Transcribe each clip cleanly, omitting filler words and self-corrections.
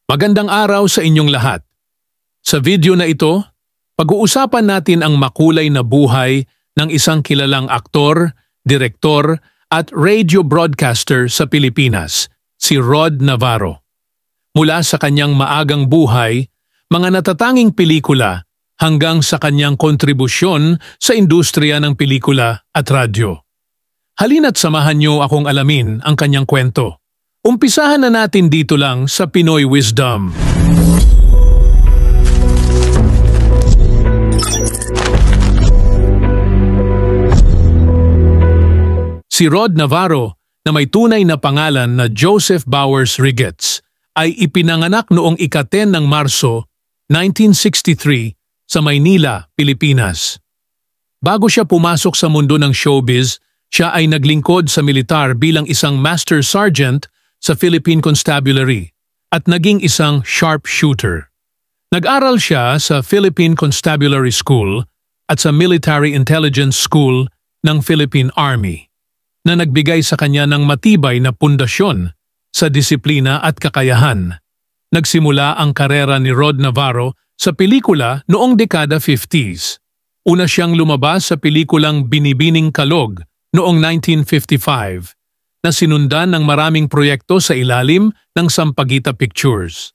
Magandang araw sa inyong lahat. Sa video na ito, pag-uusapan natin ang makulay na buhay ng isang kilalang aktor, direktor at radio broadcaster sa Pilipinas, si Rod Navarro. Mula sa kanyang maagang buhay, mga natatanging pelikula hanggang sa kanyang kontribusyon sa industriya ng pelikula at radyo. Halina't samahan niyo akong alamin ang kanyang kwento. Umpisahan na natin dito lang sa Pinoy Wisdom. Si Rod Navarro, na may tunay na pangalan na Joseph Bowers Rigetts, ay ipinanganak noong ika-10 ng Marso, 1963 sa Maynila, Pilipinas. Bago siya pumasok sa mundo ng showbiz, siya ay naglingkod sa militar bilang isang Master Sergeant sa Philippine Constabulary at naging isang sharpshooter. Nag-aral siya sa Philippine Constabulary School at sa Military Intelligence School ng Philippine Army, na nagbigay sa kanya ng matibay na pundasyon sa disiplina at kakayahan. Nagsimula ang karera ni Rod Navarro sa pelikula noong dekada 50s. Una siyang lumabas sa pelikulang Binibining Kalog noong 1955, na sinundan ng maraming proyekto sa ilalim ng Sampaguita Pictures.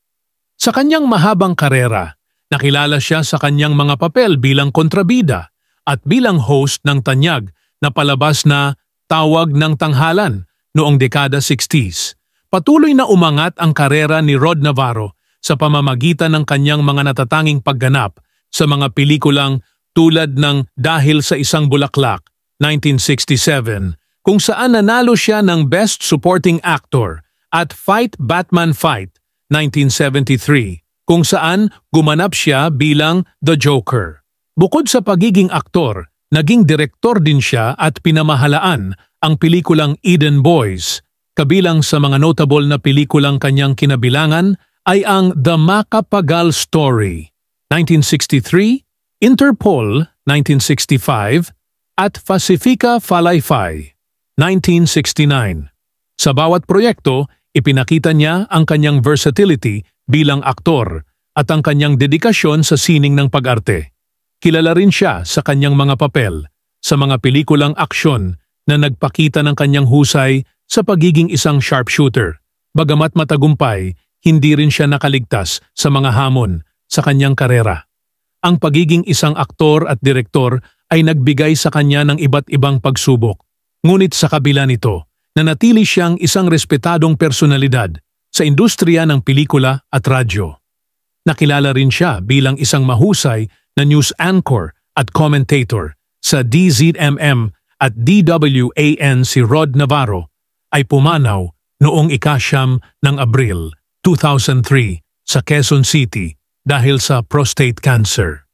Sa kanyang mahabang karera, nakilala siya sa kanyang mga papel bilang kontrabida at bilang host ng tanyag na palabas na Tawag ng Tanghalan noong dekada 60s. Patuloy na umangat ang karera ni Rod Navarro sa pamamagitan ng kanyang mga natatanging pagganap sa mga pelikulang tulad ng Dahil sa Isang Bulaklak, 1967, kung saan nanalo siya ng Best Supporting Actor, at Fight Batman Fight, 1973, kung saan gumanap siya bilang The Joker. Bukod sa pagiging aktor, naging direktor din siya at pinamahalaan ang pelikulang Eden Boys. Kabilang sa mga notable na pelikulang kanyang kinabilangan ay ang The Macapagal Story, 1963, Interpol, 1965, at Pacifica Falayfay, 1969. Sa bawat proyekto, ipinakita niya ang kanyang versatility bilang aktor at ang kanyang dedikasyon sa sining ng pag-arte. Kilala rin siya sa kanyang mga papel sa mga pelikulang aksyon na nagpakita ng kanyang husay sa pagiging isang sharpshooter. Bagamat matagumpay, hindi rin siya nakaligtas sa mga hamon sa kanyang karera. Ang pagiging isang aktor at direktor ay nagbigay sa kanya ng iba't ibang pagsubok. Ngunit sa kabila nito, nanatili siyang isang respetadong personalidad sa industriya ng pelikula at radyo. Nakilala rin siya bilang isang mahusay na news anchor at commentator sa DZMM at DWAN. Si Rod Navarro ay pumanaw noong ika-9 ng Abril 2003 sa Quezon City dahil sa prostate cancer.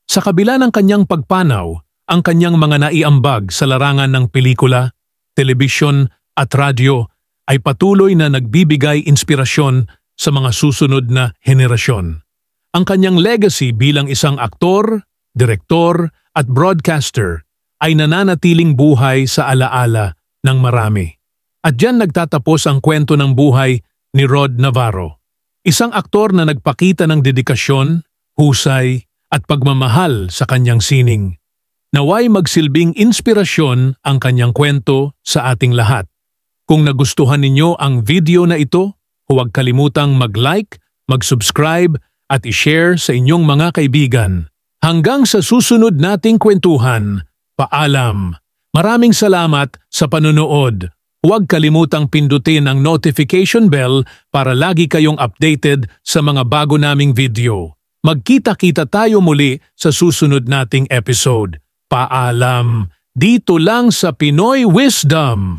Sa kabila ng kanyang pagpanaw, ang kanyang mga naiambag sa larangan ng pelikula, telebisyon at radyo ay patuloy na nagbibigay inspirasyon sa mga susunod na henerasyon. Ang kanyang legacy bilang isang aktor, direktor at broadcaster ay nananatiling buhay sa alaala ng marami. At diyan nagtatapos ang kwento ng buhay ni Rod Navarro. Isang aktor na nagpakita ng dedikasyon, husay at pagmamahal sa kanyang sining. Naway magsilbing inspirasyon ang kanyang kwento sa ating lahat. Kung nagustuhan ninyo ang video na ito, huwag kalimutang mag-like, mag-subscribe at i-share sa inyong mga kaibigan. Hanggang sa susunod nating kwentuhan, paalam. Maraming salamat sa panonood. Huwag kalimutang pindutin ang notification bell para lagi kayong updated sa mga bago naming video. Magkita-kita tayo muli sa susunod nating episode. Paalam, dito lang sa Pinoy Wisdom.